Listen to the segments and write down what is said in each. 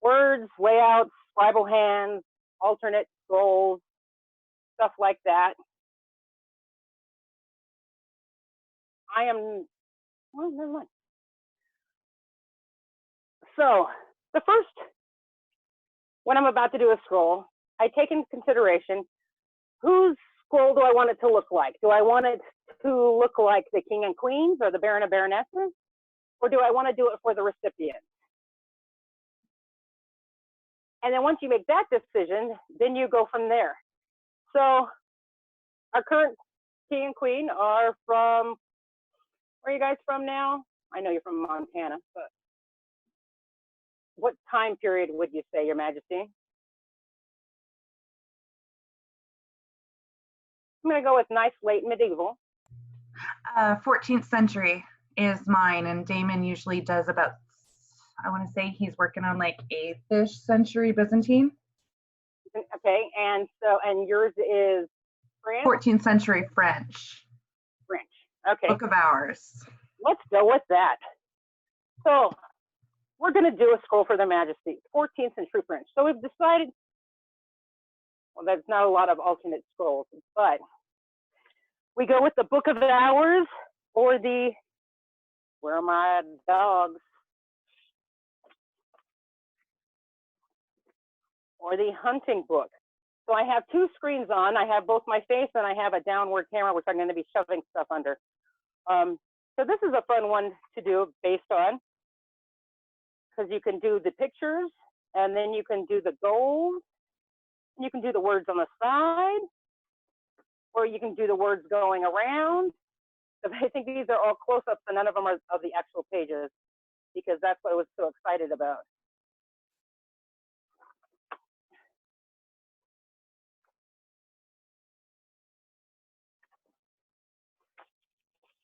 words, layouts, Scribal hands, alternate scrolls, stuff like that. Well, never mind. So the first, when I'm about to do a scroll, I take into consideration whose scroll do I want it to look like? Do I want it to look like the king and queens or the baron and baronesses? Or do I want to do it for the recipient? And then once you make that decision, then you go from there. So our current king and queen are from, where are you guys from now? I know you're from Montana, but what time period would you say, Your Majesty? I'm going to go with nice late medieval. 14th century is mine, and Damon usually does about, I want to say he's working on like 8th-ish century Byzantine. Okay, and yours is French? 14th century French. French, okay. Book of Hours. Let's go with that. So we're going to do a scroll for their Majesty, 14th century French. So we've decided, well, there's not a lot of alternate scrolls, but we go with the Book of Hours or the, where are my dogs? Or the hunting book. So I have two screens on. I have both my face and I have a downward camera, which I'm going to be shoving stuff under. So this is a fun one to do based on, because you can do the pictures and then you can do the goals. You can do the words on the side, or you can do the words going around. So I think these are all close-ups and none of them are of the actual pages, because that's what I was so excited about.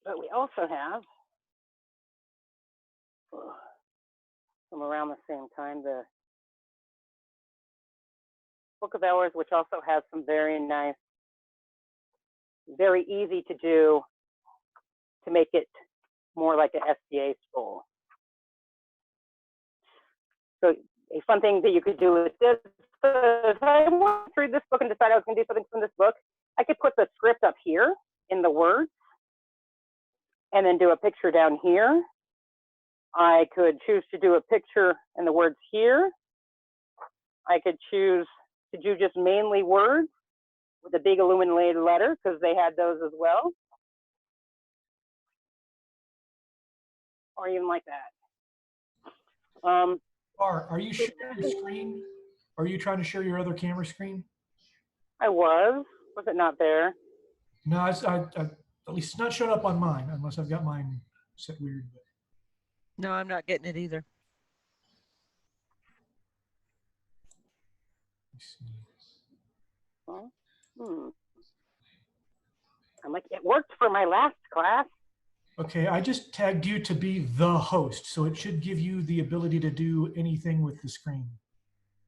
But we also have, from around the same time, the Book of Hours, which also has some very nice, very easy to do to make it more like an SDA scroll. So a fun thing that you could do with this, if I want to read this book and decide I was going to do something from this book, I could put the script up here in the words and then do a picture down here. I could choose to do a picture and the words here. I could choose to do just mainly words with a big illuminated letter, because they had those as well. Or even like that. Are you sharing your screen? Are you trying to share your other camera screen? I was. Was it not there? No, at least it's not showing up on mine, unless I've got mine set weird. No, I'm not getting it either. Let's see. I'm like, it worked for my last class. Okay, I just tagged you to be the host, so it should give you the ability to do anything with the screen.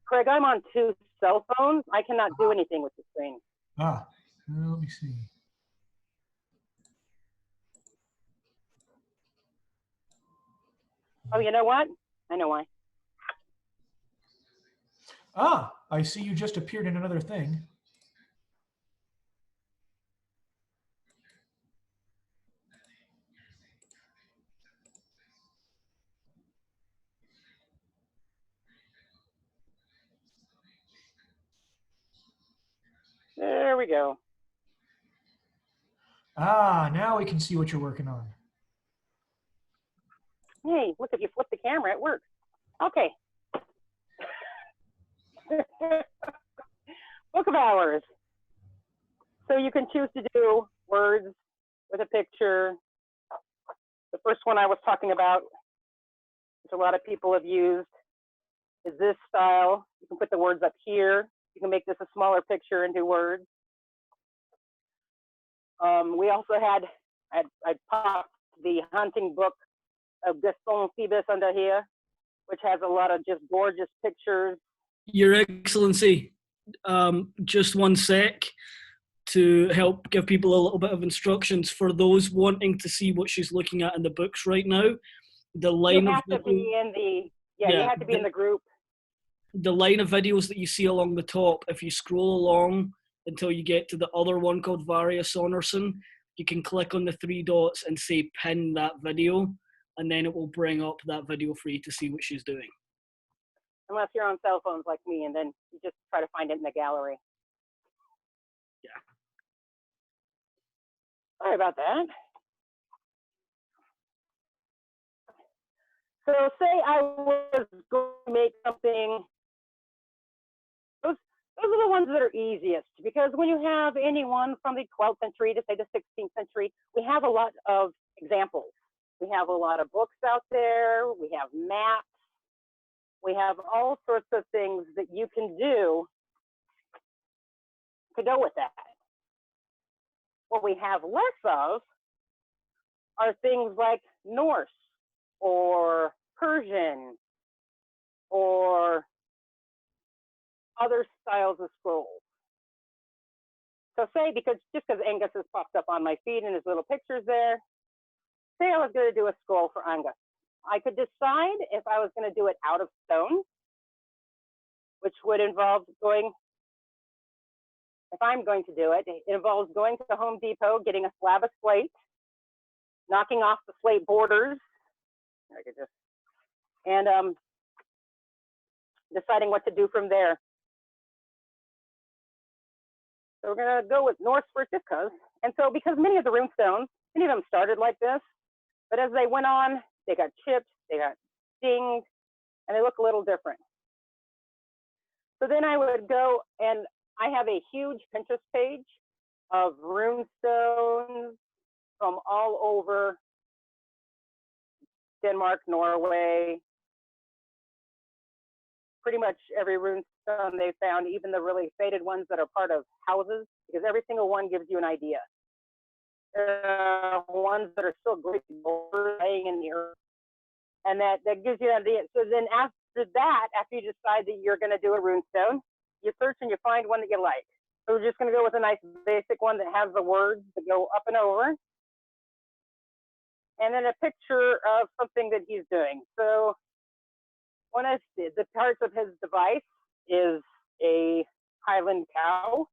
Craig, I'm on 2 cell phones. I cannot do anything with the screen. Ah, let me see. Oh, you know what? I know why. Ah, I see you just appeared in another thing. There we go. Ah, now we can see what you're working on. Hey, look, if you flip the camera, it works. Okay. Book of Hours. So you can choose to do words with a picture. The first one I was talking about, which a lot of people have used, is this style. You can put the words up here. You can make this a smaller picture and do words. We also had, I popped the hunting book of Gaston Phoebus under here, which has a lot of just gorgeous pictures. Your Excellency, just one sec to help give people a little bit of instructions for those wanting to see what she's looking at in the books right now. The line You have to be in the, you have to be in the group. the line of videos that you see along the top, if you scroll along until you get to the other one called Varia Saunderson, you can click on the 3 dots and say pin that video, and then it will bring up that video for you to see what she's doing. Unless you're on cell phones like me, and then you just try to find it in the gallery. Yeah. Sorry about that. So say I was going to make something, those are the ones that are easiest, because when you have anyone from the 12th century to say the 16th century, we have a lot of examples. We have a lot of books out there, we have maps, we have all sorts of things that you can do to go with that. What we have less of are things like Norse or Persian or other styles of scrolls. So say, just because Angus has popped up on my feed and his little pictures there, say I was going to do a scroll for Angus. I could decide if I was going to do it out of stone, which would involve going, if I'm going to do it, it involves going to the Home Depot, getting a slab of slate, knocking off the slate borders, I could just, and deciding what to do from there. So we're going to go with Norse first just because. And so because many of the rune stones, many of them started like this, but as they went on, they got chipped, they got dinged, and they look a little different. So then I would go, and I have a huge Pinterest page of rune stones from all over Denmark, Norway, pretty much every rune stone they found, even the really faded ones that are part of houses, because every single one gives you an idea. There are ones that are still great laying in the earth, and that gives you an idea. So then after that, after you decide that you're going to do a rune stone, you search and you find one that you like. So we're just going to go with a nice basic one that has the words that go up and over, and then a picture of something that he's doing. So one of the parts of his device is a Highland cow.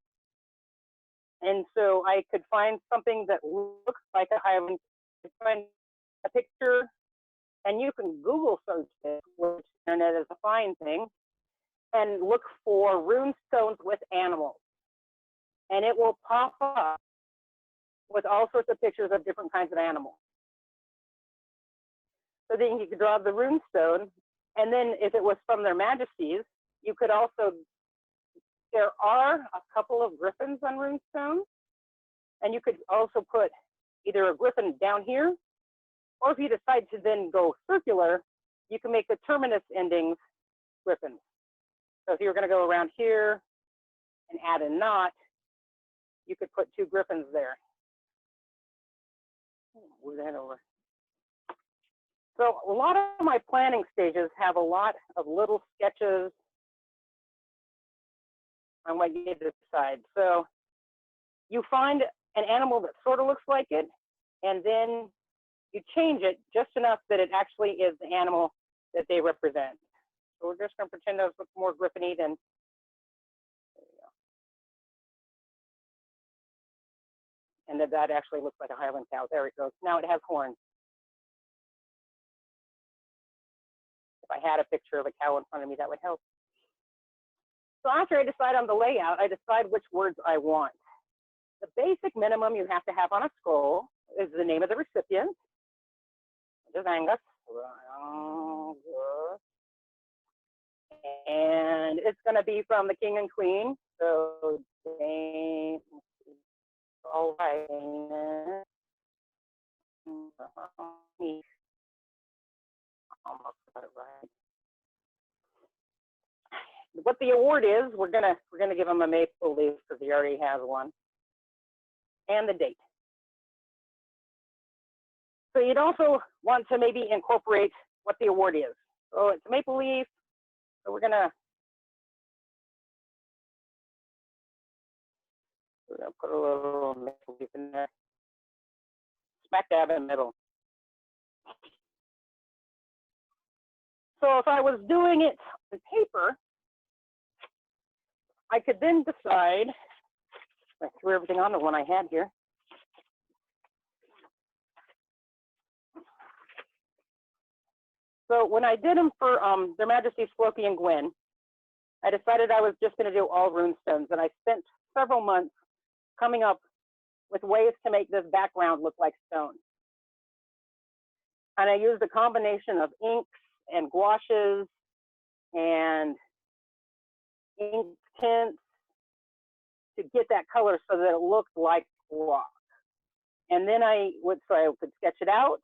And so I could find something that looks like a Highland, find a picture, and you can Google search it, which the internet is a fine thing, and look for rune stones with animals. And it will pop up with all sorts of pictures of different kinds of animals. So then you could draw the rune stone, and then if it was from their majesties, you could also, there are a couple of griffins on rune stone, and you could also put either a griffin down here, or if you decide to then go circular, you can make the terminus endings griffins. So if you're going to go around here and add a knot, you could put 2 griffins there. Move that over. So a lot of my planning stages have a lot of little sketches on what you decide. So you find an animal that sort of looks like it, and then you change it just enough that it actually is the animal that they represent. So we're just going to pretend those look more griffin-y than, there you go. And that actually looks like a Highland cow. There it goes. Now it has horns. If I had a picture of a cow in front of me, that would help. So after I decide on the layout, I decide which words I want. The basic minimum you have to have on a scroll is the name of the recipient, which is Angus. And it's going to be from the king and queen. So, all right. Almost got it right. What the award is, we're gonna give him a maple leaf because he already has one, and the date. So you'd also want to maybe incorporate what the award is. So it's a maple leaf. So we're gonna put a little maple leaf in there, smack dab in the middle. So if I was doing it on paper, I could then decide, I threw everything on the one I had here. So when I did them for Their Majesties Floki and Gwyn, I decided I was just going to do all runestones, and I spent several months coming up with ways to make this background look like stone. And I used a combination of inks and gouaches and ink tints to get that color so that it looked like rock. And then I could sketch it out.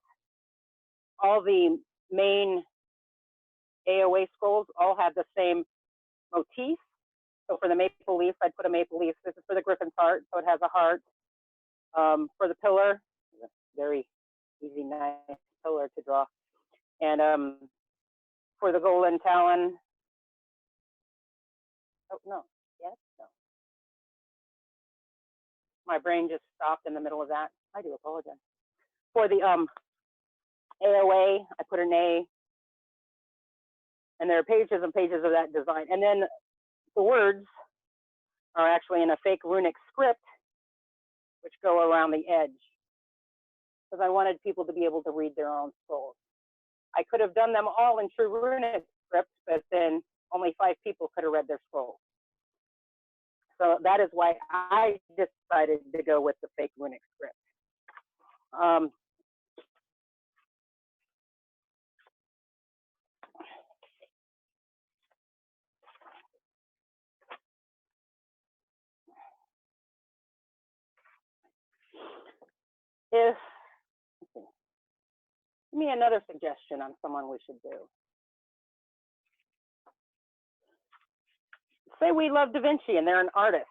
All the main AOA scrolls all have the same motif. So for the maple leaf, I'd put a maple leaf. This is for the griffin's heart, so it has a heart. For the pillar, very easy, nice pillar to draw. And for the golden talon, oh no, yes, no. My brain just stopped in the middle of that. I do apologize. For the AOA, I put an A, and there are pages and pages of that design. And then the words are actually in a fake runic script, which go around the edge, because I wanted people to be able to read their own scrolls. I could have done them all in true runic script, but then only 5 people could have read their scrolls. So that is why I decided to go with the fake runic script. Give me another suggestion on someone we should do. Say we love Da Vinci and they're an artist.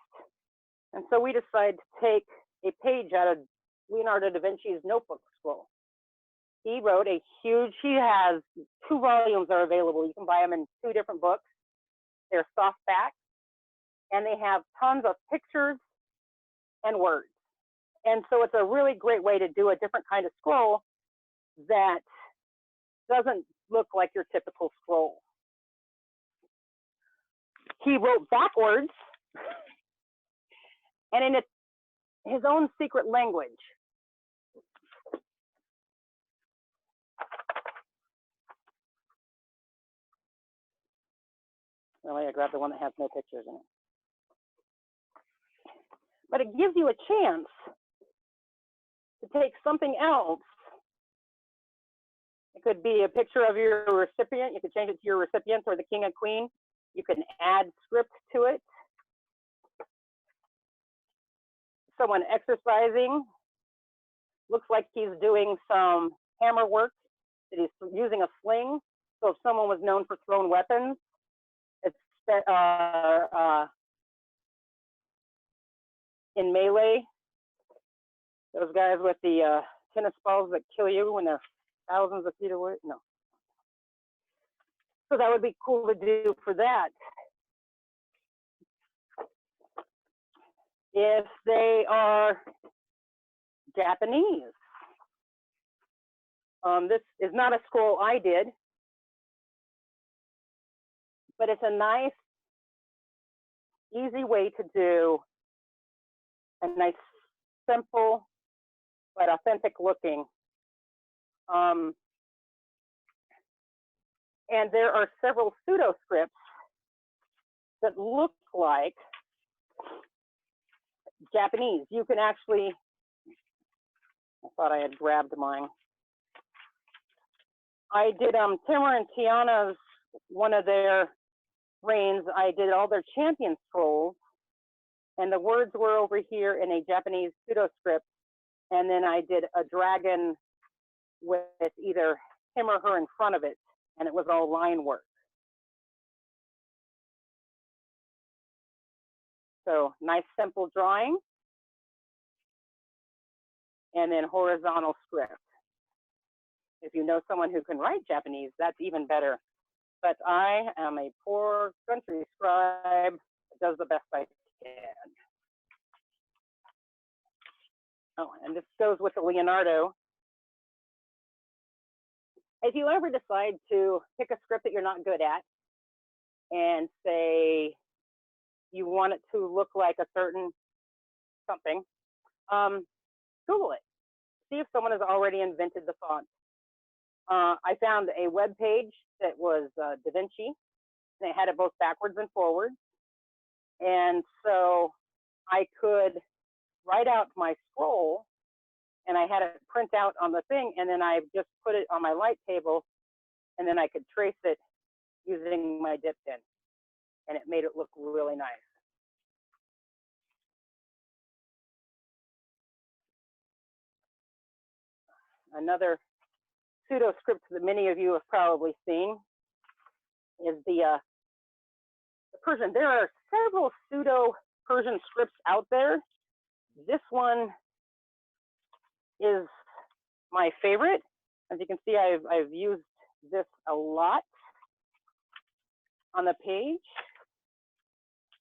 And so we decide to take a page out of Leonardo da Vinci's notebook scroll. He wrote a huge, he has 2 volumes are available. You can buy them in 2 different books. They're softback, and they have tons of pictures and words. And so it's a really great way to do a different kind of scroll that doesn't look like your typical scroll. He wrote backwards and in his own secret language. Really, I grabbed the one that has no pictures in it. But it gives you a chance to take something else. It could be a picture of your recipient. You could change it to your recipient or the king and queen. You can add script to it. Someone exercising. Looks like he's doing some hammer work, that he's using a sling. So if someone was known for thrown weapons, it's in melee, those guys with the tennis balls that kill you when they're thousands of feet away. No. So that would be cool to do for that. If they are Japanese, this is not a scroll I did, but it's a nice, easy way to do a nice, simple, but authentic looking. And there are several pseudo scripts that look like Japanese. You can actually, I thought I had grabbed mine. I did Timur and Tiana's, one of their reigns, I did all their champion scrolls, and the words were over here in a Japanese pseudo script, and then I did a dragon with either him or her in front of it, and it was all line work. So nice simple drawing, and then horizontal script. If you know someone who can write Japanese, that's even better. But I am a poor country scribe that does the best I can. Oh, and this goes with the Leonardo. If you ever decide to pick a script that you're not good at and say you want it to look like a certain something, Google it. See if someone has already invented the font. I found a web page that was Da Vinci, and it had it both backwards and forwards. And so I could write out my scroll, and I had it print out on the thing, and then I just put it on my light table, and then I could trace it using my dip pen, and it made it look really nice. Another pseudo script that many of you have probably seen is the Persian. There are several pseudo Persian scripts out there. This one is my favorite. As you can see, I've used this a lot on the page.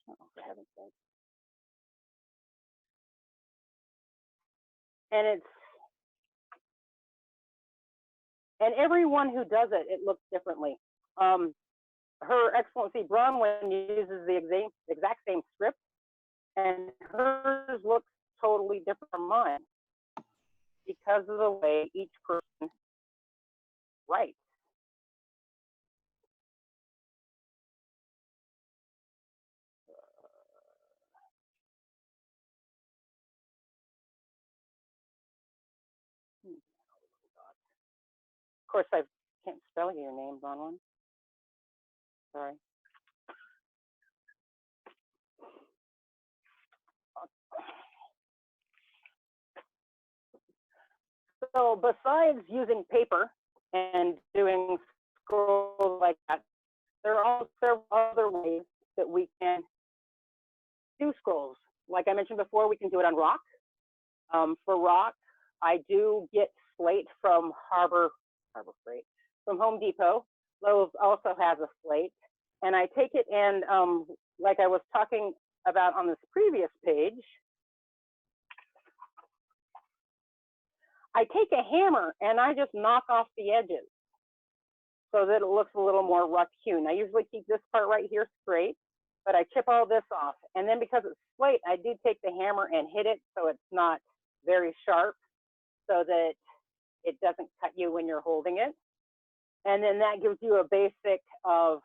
Oh, for heaven's sake. And everyone who does it, it looks differently. Her Excellency Bronwyn uses the exact same script, and hers looks totally different from mine because of the way each person writes. Of course, I can't spell your name, Bronwyn. Sorry. So besides using paper and doing scrolls like that, there are also several other ways that we can do scrolls. Like I mentioned before, we can do it on rock. For rock, I do get slate from from Home Depot. Lowe's also has a slate. And I take it and, like I was talking about on this previous page, I take a hammer and I just knock off the edges so that it looks a little more rough hewn. I usually keep this part right here straight, but I chip all this off. And then because it's slate, I do take the hammer and hit it so it's not very sharp, so that it doesn't cut you when you're holding it. And then that gives you a basic of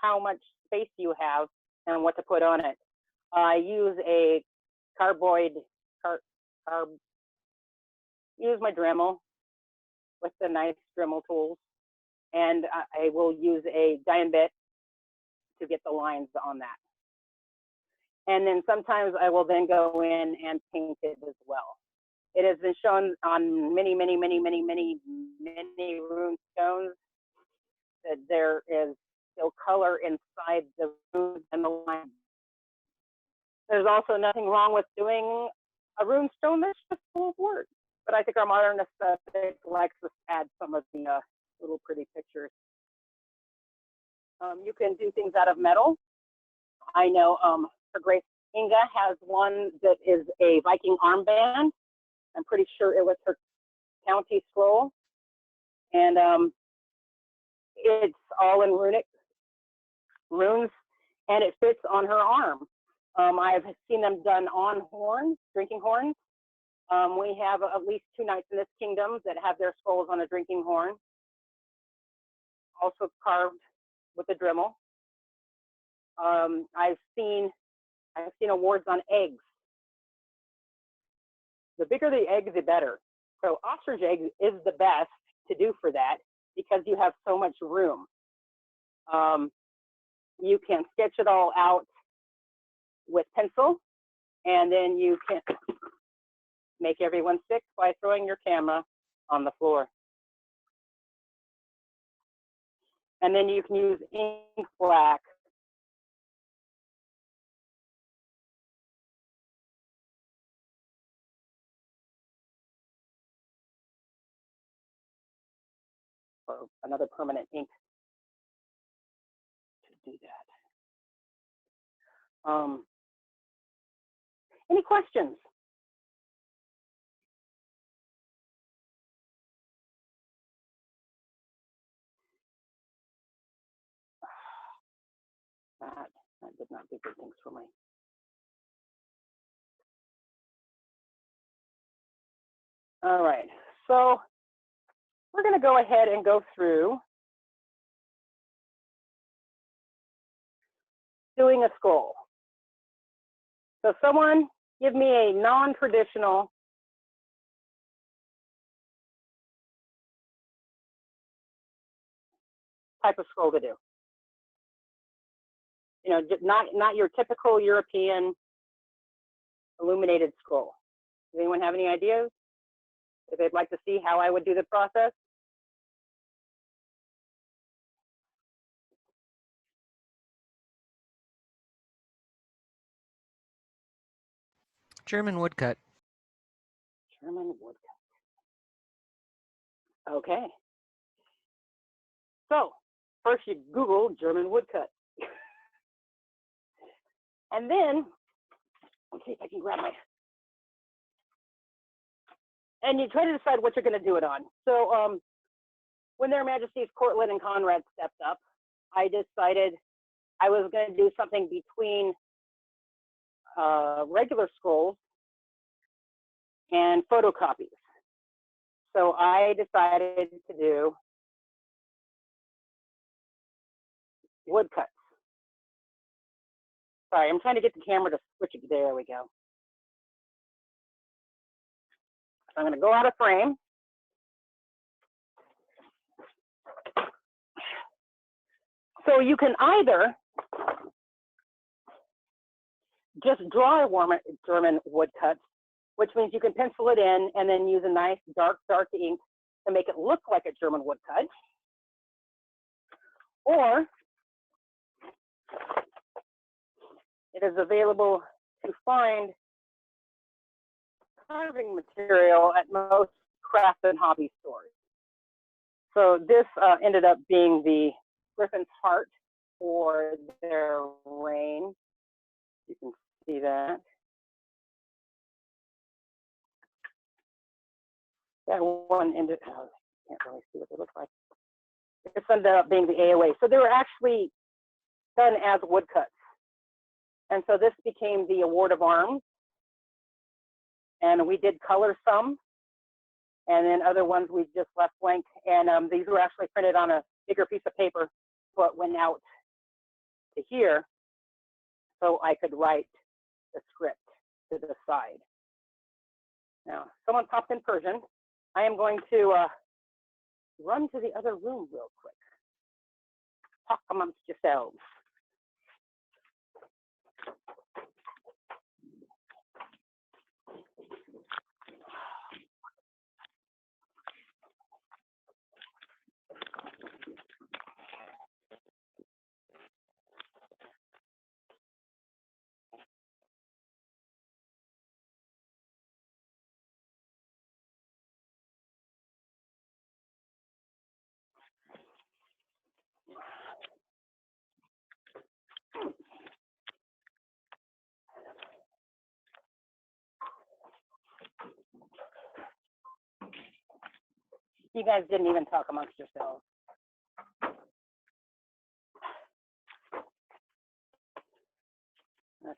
how much space you have and what to put on it. I use a use my Dremel with the nice Dremel tools, and I will use a diamond bit to get the lines on that. And then sometimes I will then go in and paint it as well. It has been shown on many rune stones that there is still color inside the runes and the lines. There's also nothing wrong with doing a rune stone that's just full of words. But I think our modern aesthetic likes to add some of the little pretty pictures. You can do things out of metal. I know Her Grace Inga has one that is a Viking armband. I'm pretty sure it was her county scroll. And it's all in runes, and it fits on her arm. I've seen them done on horns, drinking horns. We have at least 2 knights in this kingdom that have their scrolls on a drinking horn, also carved with a Dremel. I've seen awards on eggs. The bigger the egg, the better. So ostrich egg is the best to do for that because you have so much room. You can sketch it all out with pencil, and then you can make everyone sick by throwing your camera on the floor. And then you can use ink black. Or another permanent ink to do that. Any questions? That did not do good things for me. All right, so we're going to go ahead and go through doing a scroll. So someone give me a non-traditional type of scroll to do. You know, not your typical European illuminated scroll. Does anyone have any ideas? If they'd like to see how I would do the process? German woodcut. German woodcut. Okay. So first you Google German woodcut. And then, let's see if I can grab my, and you try to decide what you're going to do it on. So when Their Majesties Cortland and Conrad stepped up, I decided I was going to do something between regular scrolls and photocopies. So I decided to do woodcuts. Sorry, I'm trying to get the camera to switch it. There we go. I'm going to go out of frame. So you can either just draw a German woodcut, which means you can pencil it in and then use a nice dark ink to make it look like a German woodcut. Or it is available to find carving material at most craft and hobby stores. So this ended up being the Griffin's Heart for their reign. You can see that. That one ended, oh, can't really see what they look like. This ended up being the AOA. So they were actually done as woodcuts. And so this became the Award of Arms. And we did color some. And then other ones we just left blank. And these were actually printed on a bigger piece of paper, but went out to here so I could write the script to the side. Now, someone popped in Persian. I am going to run to the other room real quick. Talk amongst yourselves. You guys didn't even talk amongst yourselves. Okay.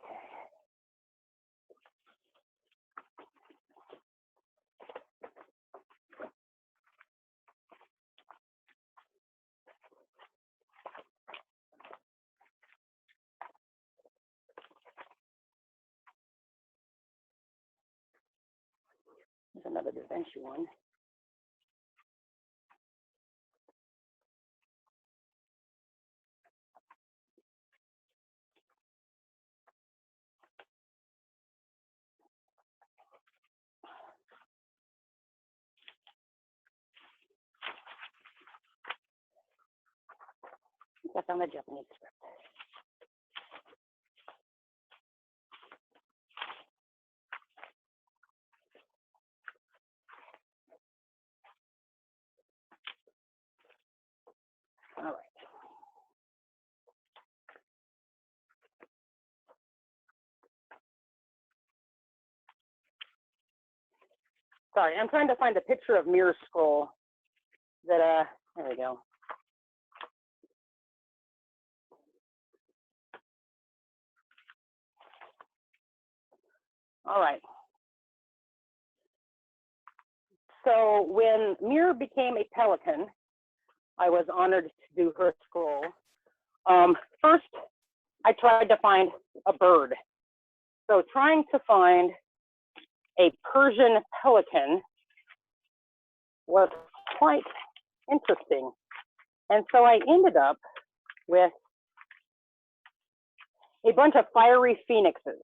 There's another Da Vinci one. That's on the Japanese script. All right. Sorry, I'm trying to find a picture of mirror scroll that, there we go. All right. So when Mir became a pelican, I was honored to do her scroll. First, I tried to find a bird. So trying to find a Persian pelican was quite interesting. And so I ended up with a bunch of fiery phoenixes.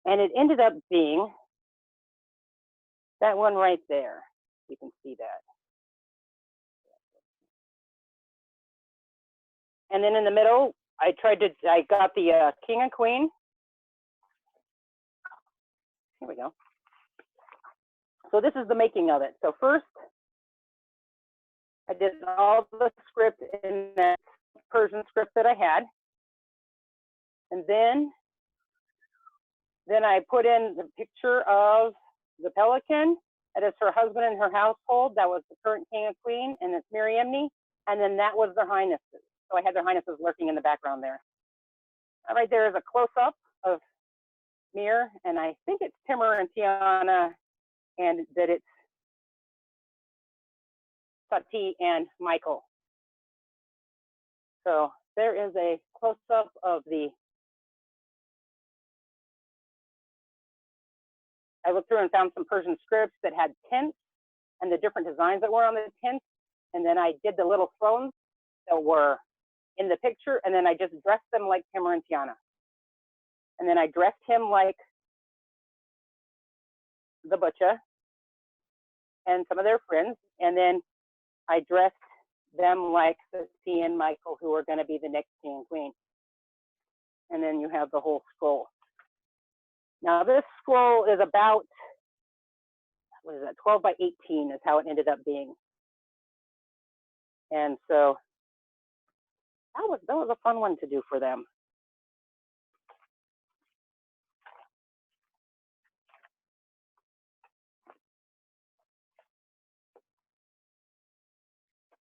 And it ended up being that one right there. You can see that. And then in the middle, I got the king and queen. Here we go. So this is the making of it. So first, I did all the script in that Persian script that I had. And then I put in the picture of the pelican. That is her husband and her household. That was the current king and queen, and it's Miriamni. And then that was their highnesses. So I had their highnesses lurking in the background there. Right there is a close-up of Mir, and I think it's Timur and Tiana, and that it's Sati and Michael. So there is a close-up of I looked through and found some Persian scripts that had tints and the different designs that were on the tints. And then I did the little thrones that were in the picture, and then I just dressed them like Timur and Tiana. And then I dressed him like the butcher and some of their friends. And then I dressed them like the T and Michael, who are going to be the next king and queen. And then you have the whole scroll. Now this scroll is about, what is that, 12 by 18 is how it ended up being. And so that was a fun one to do for them.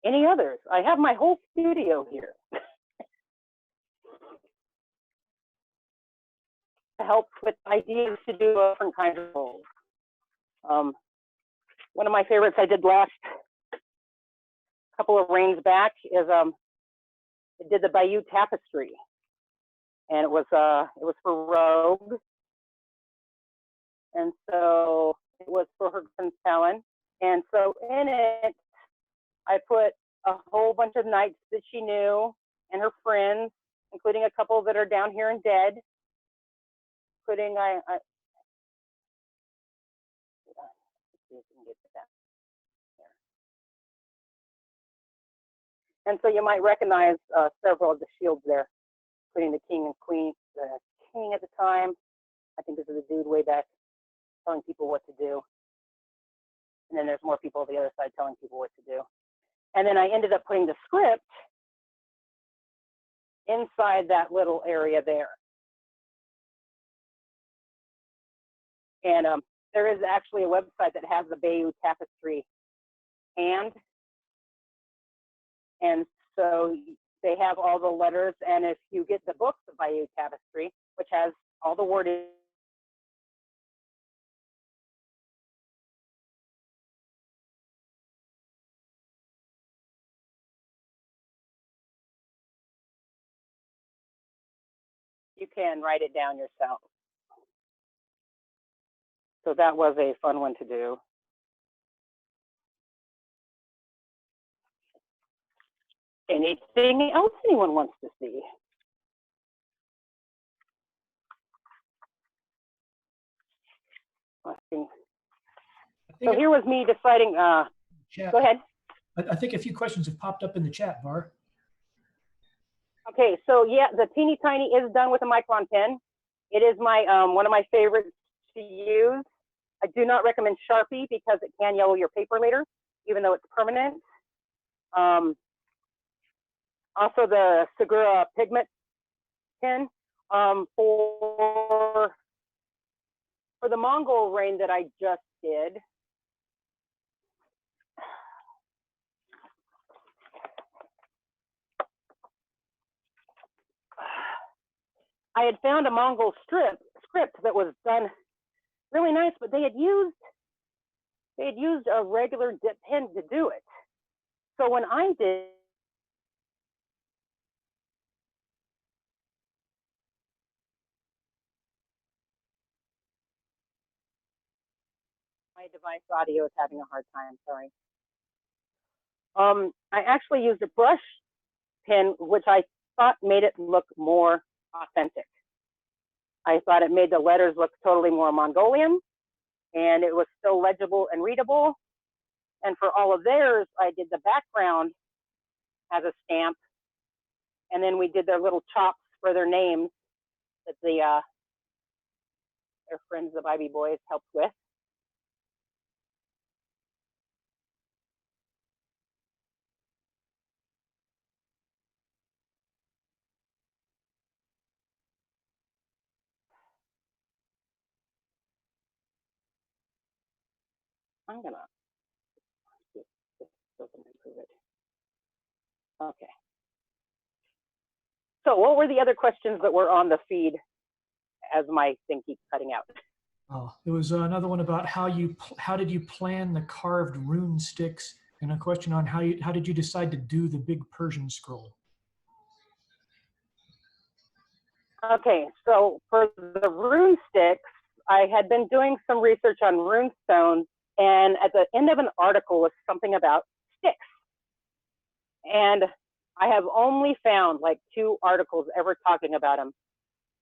Any others? I have my whole studio here to help with ideas to do different kinds of roles. One of my favorites I did last couple of reigns back is I did the Bayeux tapestry, and it was for Rogue, and so it was for her Prince Talon, and so in it I put a whole bunch of knights that she knew and her friends, including a couple that are down here and dead. Including let's see if we can get to that. And so you might recognize several of the shields there, including the king and queen, the king at the time. I think this is a dude way back telling people what to do. And then there's more people on the other side telling people what to do. And then I ended up putting the script inside that little area there. And there is actually a website that has the Bayeux tapestry and so they have all the letters. And if you get the book, the Bayeux tapestry, which has all the wording, you can write it down yourself. So that was a fun one to do. Anything else anyone wants to see? So here was me deciding, Chat. go ahead. I think a few questions have popped up in the chat, Var. Okay, so yeah, the teeny tiny is done with a micron pen. It is my one of my favorites to use. I do not recommend Sharpie because it can yellow your paper later, even though it's permanent. Also the Segura pigment pen. For the Mongol reign that I just did, I had found a Mongol strip script that was done really nice, but they had used a regular dip pen to do it. So when I did my device audio is having a hard time, sorry. I actually used a brush pen, which I thought made it look more authentic. I thought it made the letters look totally more Mongolian, and it was still legible and readable. And for all of theirs, I did the background as a stamp, and then we did their little chops for their names that their friends, the Bybee Boys, helped with. I'm gonna see if this doesn't improve it. Okay. So what were the other questions that were on the feed as my thing keeps cutting out? Oh, there was another one about how did you plan the carved rune sticks, and a question on how did you decide to do the big Persian scroll? Okay, so for the rune sticks, I had been doing some research on rune stones, and at the end of an article was something about sticks. And I have only found like 2 articles ever talking about them.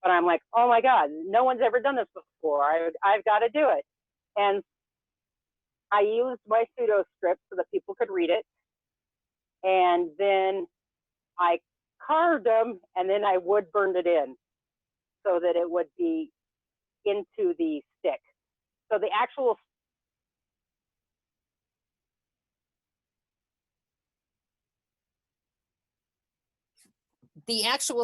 But I'm like, oh my God, no one's ever done this before. I've got to do it. And I used my pseudo script so that people could read it. And then I carved them, and then I wood burned it in so that it would be into the stick. So the actual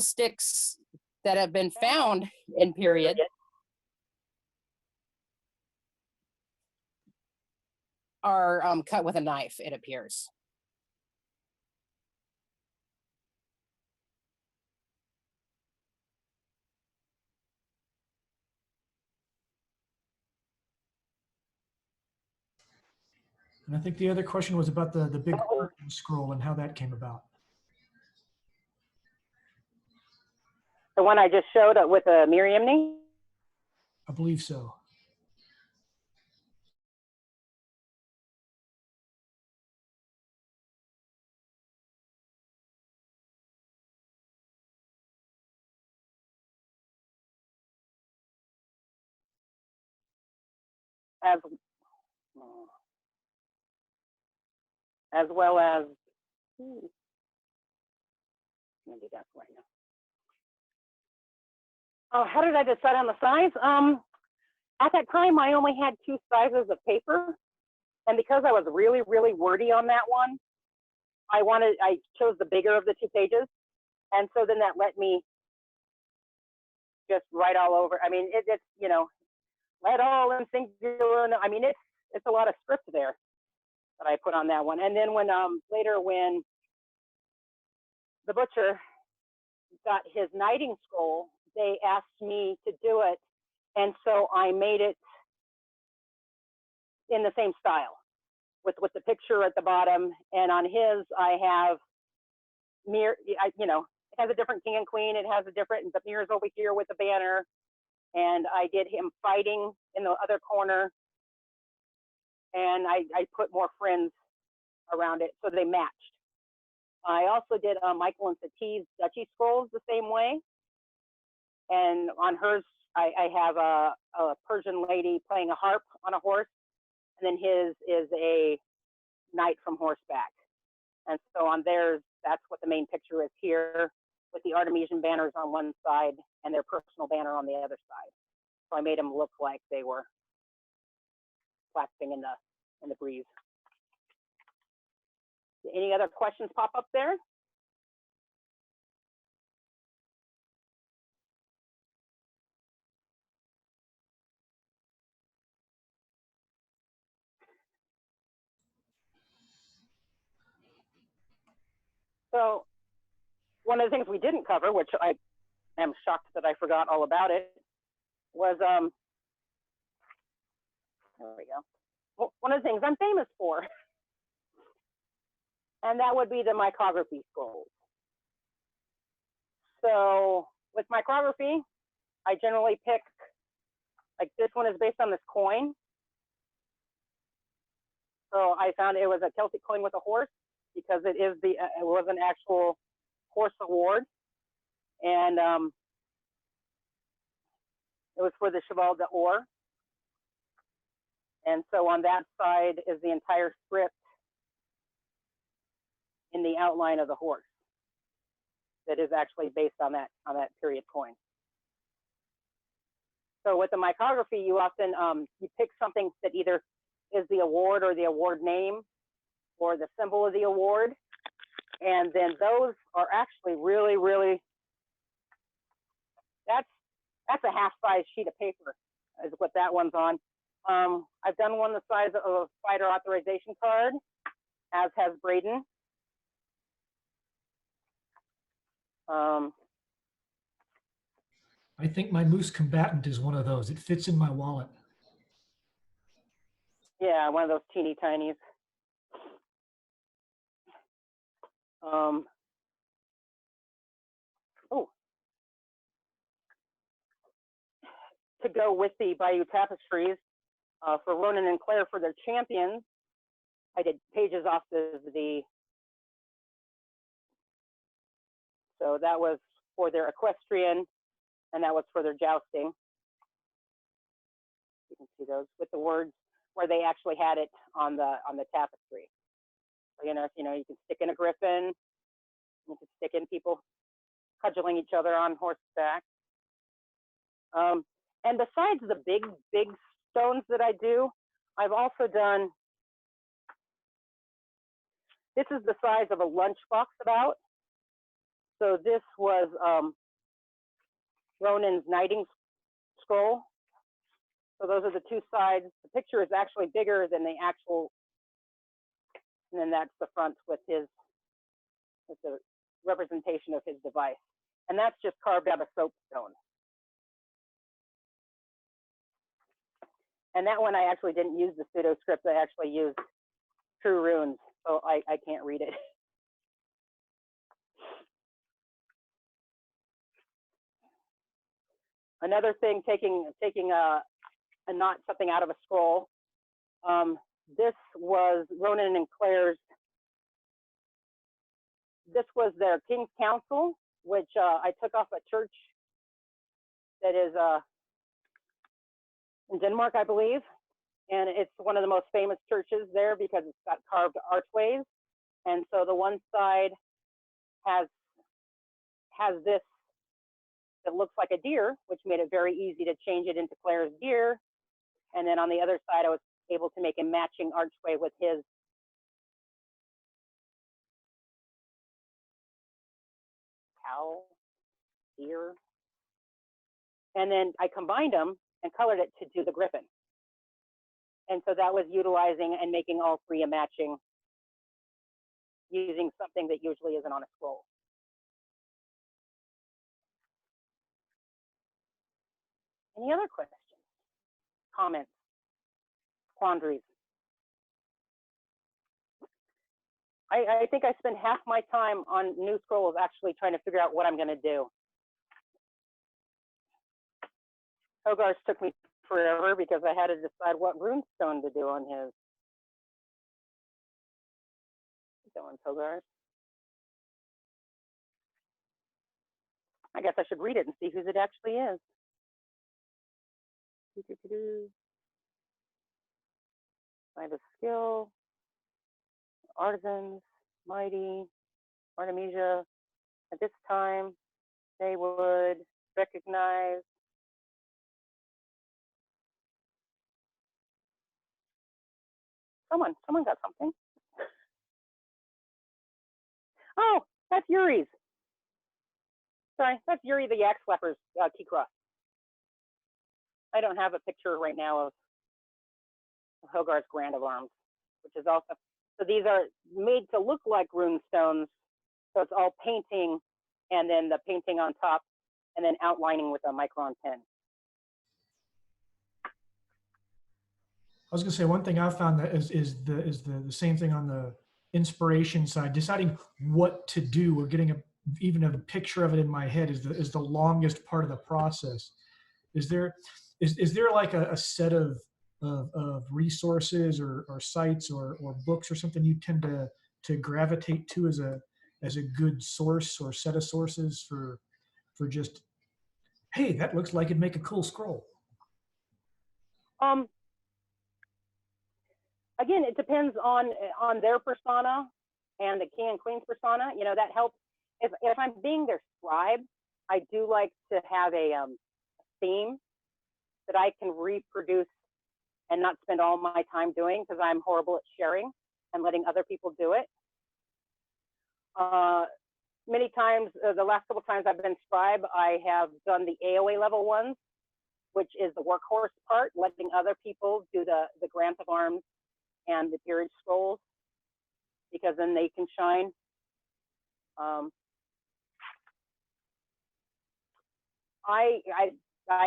sticks that have been found in period are cut with a knife, it appears. And I think the other question was about the big Persian scroll and how that came about. the one I just showed with a Miriam name. I believe so. As well as, maybe that's right now. Oh, how did I decide on the size? At that time, I only had 2 sizes of paper, and because I was really, really wordy on that one, I chose the bigger of the 2 pages, and so then that let me just write all over. I mean, it's let all in singular. I mean, it's a lot of script there that I put on that one. And then when later when the butcher got his knighting scroll, they asked me to do it, and so I made it in the same style with the picture at the bottom. And on his, I have it has a different king and queen. It has a different, the mirror's over here with the banner, and I did him fighting in the other corner, and I put more friends around it so they matched. I also did Michael and Satie's duchy scrolls the same way. And on hers, I have a Persian lady playing a harp on a horse, and then his is a knight from horseback. And so on theirs, that's what the main picture is here, with the Artemisian banners on one side and their personal banner on the other side. So I made them look like they were flapping in the breeze. Any other questions pop up there? So one of the things we didn't cover, which I am shocked that I forgot all about it, was there we go. One of the things I'm famous for, and that would be the micrography scrolls. So with micrography, I generally pick, like this one is based on this coin. So I found it was a Celtic coin with a horse because it is it was an actual horse award, and it was for the Cheval d'Or. And so on that side is the entire script in the outline of the horse that is actually based on that period coin. So with the micrography, you often you pick something that either is the award or the award name or the symbol of the award. And then those are actually really, really, that's a half-size sheet of paper is what that one's on. I've done one the size of a fighter authorization card, as has Braden. I think my Moose Combatant is one of those. It fits in my wallet. Yeah, one of those teeny tinies. Oh, to go with the Bayou Tapestries, for Ronan and Claire for their champions, I did pages off the so that was for their equestrian, and that was for their jousting. You can see those with the words where they actually had it on the tapestry. So, you can stick in a griffin, you can stick in people cudgeling each other on horseback. And besides the big stones that I do, I've also done, this is the size of a lunchbox about. So this was Ronan's knighting scroll. So those are the two sides. The picture is actually bigger than the actual, and then that's the front with the representation of his device. And that's just carved out of soapstone. And that one I actually didn't use the pseudo script, I actually used true runes, so I can't read it. Another thing, taking not something out of a scroll. This was Ronan and Claire's. This was their King's Council, which I took off a church that is in Denmark, I believe, and it's one of the most famous churches there because it's got carved archways. And so the one side has this that looks like a deer, which made it very easy to change it into Claire's deer. And then on the other side, I was able to make a matching archway with his cow, deer. And then I combined them and colored it to do the griffin. And so that was utilizing and making all three a matching, using something that usually isn't on a scroll. Any other questions, comments, quandaries? I think I spend half my time on new scrolls actually trying to figure out what I'm going to do. Hogarth's took me forever because I had to decide what runestone to do on his. Going Hogarth. I guess I should read it and see whose it actually is. Find a skill, artisans, mighty, Artemisia. At this time, they would recognize someone got something. Oh, that's Yuri's. Sorry, that's Yuri the Yak Slapper's key cross. I don't have a picture right now of Hogarth's Grand of Arms, which is also, so these are made to look like rune stones. So it's all painting and then the painting on top and then outlining with a micron pen. was gonna say, one thing I've found that is the same thing on the inspiration side. Deciding what to do or getting even a picture of it in my head is the longest part of the process. Is there like a set of resources or sites or books or something you tend to gravitate to as a good source or set of sources for just, hey, that looks like it'd make a cool scroll? Again, it depends on their persona and the king and queen's persona. You know, that helps. If I'm being their scribe, I do like to have a theme that I can reproduce and not spend all my time doing, because I'm horrible at sharing and letting other people do it. Many times, the last couple times I've been scribe, I have done the AOA level ones, which is the workhorse part, letting other people do the grant of arms and the peerage scrolls, because then they can shine. I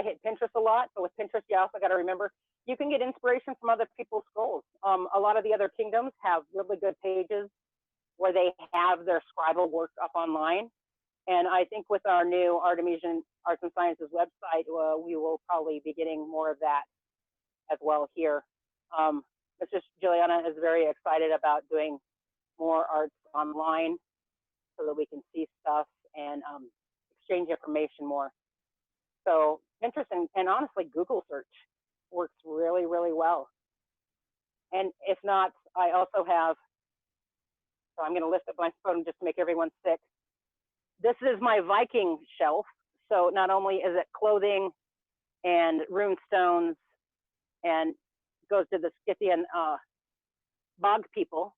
hit Pinterest a lot, so with Pinterest, you also got to remember you can get inspiration from other people's scrolls. A lot of the other kingdoms have really good pages where they have their scribal work up online, and I think with our new Artemisian Arts and Sciences website, we will probably be getting more of that as well here. Mrs. Juliana is very excited about doing more arts online so that we can see stuff and exchange information more. So Pinterest and honestly Google search works really, really well. And if not, I also have, so I'm going to lift up my phone just to make everyone sick. This is my Viking shelf. So not only is it clothing and rune stones and goes to the Scythian bog people.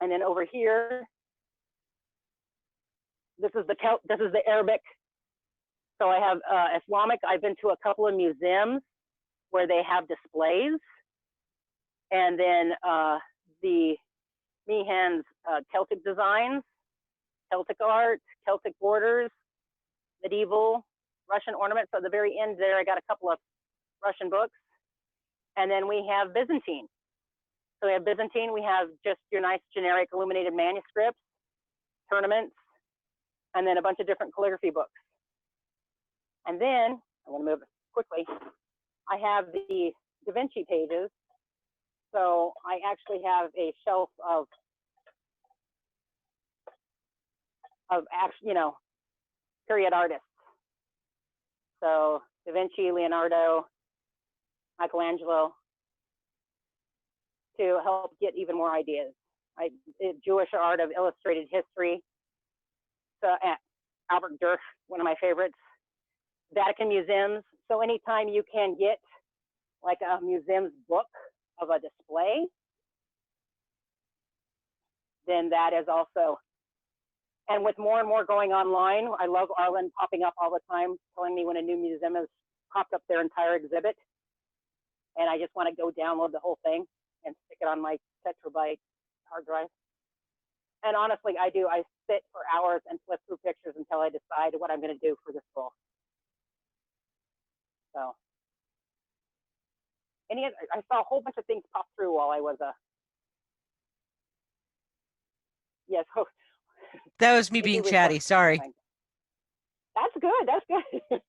And then over here, this is the Arabic. So I have Islamic. I've been to a couple of museums where they have displays. And then the Meehan's Celtic designs, Celtic art, Celtic borders, medieval, Russian ornaments. So at the very end there, I got a couple of Russian books. And then we have Byzantine. So we have Byzantine, we have just your nice generic illuminated manuscripts, tournaments, and then a bunch of different calligraphy books. And then, I'm gonna move quickly, I have the Da Vinci pages. So I actually have a shelf of period artists. So Da Vinci, Leonardo, Michelangelo, to help get even more ideas. Jewish art of illustrated history. So Albert Durf, one of my favorites. Vatican museums. So anytime you can get like a museum's book of a display, then that is also, and with more and more going online, I love Arlen popping up all the time, telling me when a new museum has popped up their entire exhibit. And I just want to go download the whole thing and stick it on my tetrabyte hard drive. And honestly, I sit for hours and flip through pictures until I decide what I'm going to do for this fall. So, I saw a whole bunch of things pop through while I was yes. That was me being chatty. Sorry. That's good. That's good.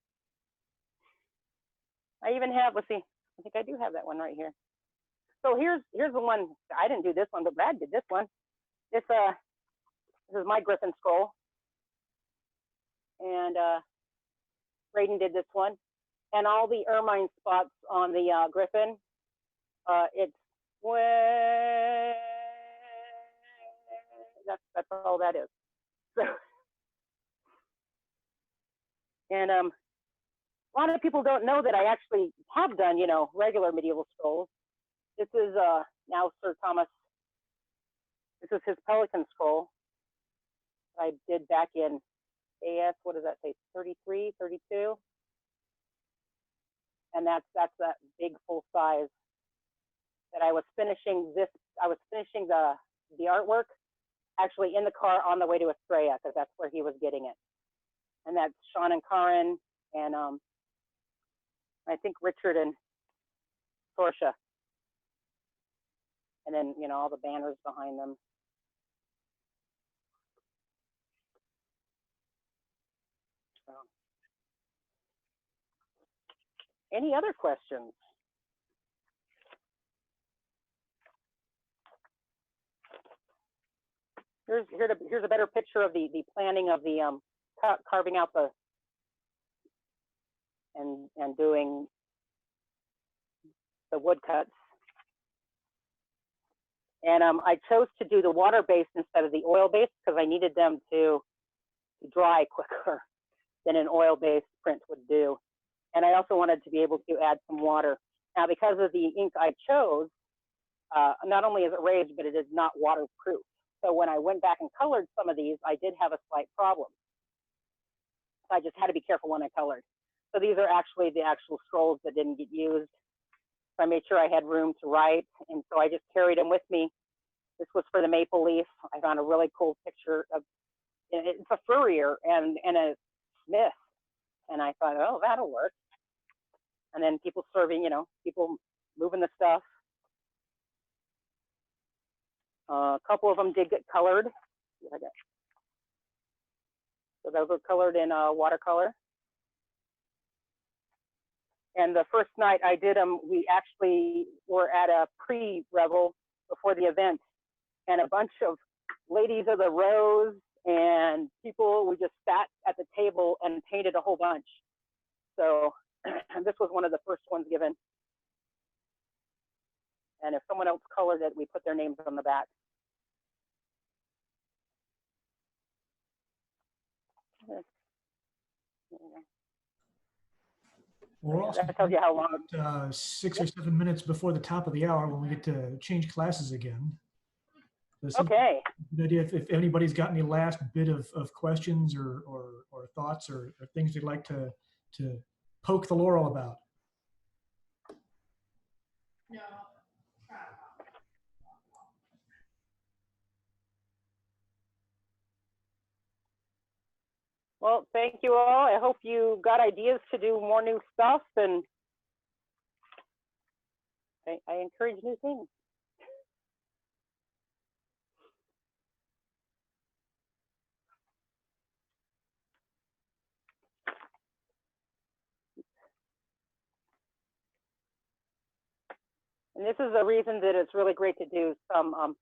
I even have, let's see, I think I do have that one right here. So here's the one. I didn't do this one, but Brad did this one. This is my Griffin scroll, and Braden did this one, and all the ermine spots on the Griffin. It's that's all that is. So, and a lot of people don't know that I actually have done, regular medieval scrolls. This is now Sir Thomas. This is his Pelican scroll I did back in AS, what does that say, 33, 32? And that's that big full size that I was finishing the artwork actually in the car on the way to Estrella, because that's where he was getting it. And that's Sean and Karen and I think Richard and Sorsha. And then, you know, all the banners behind them. So. Any other questions? Here's a better picture of the planning of the carving out the and doing the wood cuts. And I chose to do the water based instead of the oil based because I needed them to dry quicker than an oil based print would do. And I also wanted to be able to add some water. Now, because of the ink I chose, not only is it raised, but it is not waterproof. So when I went back and colored some of these, I did have a slight problem. I just had to be careful when I colored. So these are actually the actual scrolls that didn't get used. So I made sure I had room to write, and so I just carried them with me. This was for the maple leaf. I found a really cool picture of, it's a furrier and a smith. And I thought, oh, that'll work. And then people serving, you know, people moving the stuff. A couple of them did get colored. So those were colored in watercolor. And the first night I did them, we actually were at a pre-revel before the event. And a bunch of ladies of the rose and people, we just sat at the table and painted a whole bunch. So this was one of the first ones given. And if someone else colored it, we put their names on the back. We're also That tells you how long. 6 or 7 minutes before the top of the hour when we get to change classes again. So Okay. good idea if anybody's got any last bit of questions or thoughts or things they'd like to poke the laurel about. No. Well, thank you all. I hope you got ideas to do more new stuff, and I encourage new things. And this is a reason that it's really great to do some,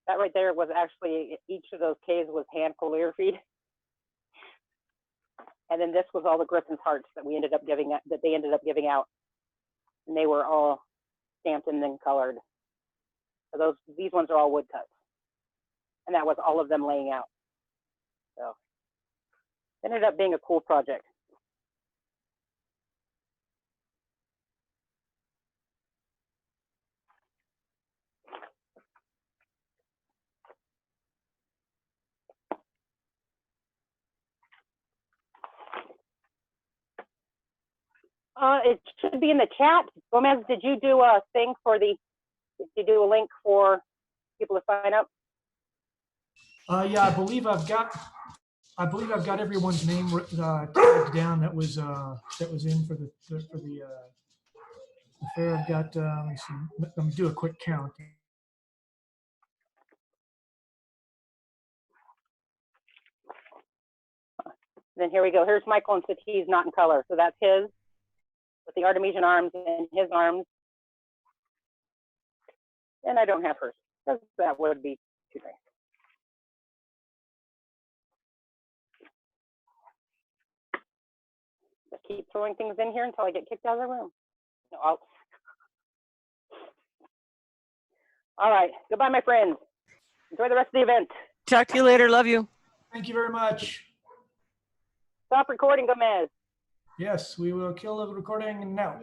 that right there was actually, each of those caves was hand calligraphied. And then this was all the Griffin's hearts that we ended up giving, that they ended up giving out. And they were all stamped and then colored. So these ones are all woodcuts. And that was all of them laying out. So it ended up being a cool project. It should be in the chat. Gomez, did you do a thing for did you do a link for people to sign up? Yeah, I believe I've got everyone's name tagged down that was in for the fair. I've got let me see. Let me do a quick count. Then here we go. Here's Michael and Satie's not in color. So that's his with the Artemisian arms and his arms. And I don't have hers because that would be too nice. Just keep throwing things in here until I get kicked out of the room. No, all right. Goodbye, my friends. Enjoy the rest of the event. Talk to you later. Love you. Thank you very much. Stop recording, Gomez. Yes, we will kill the recording now.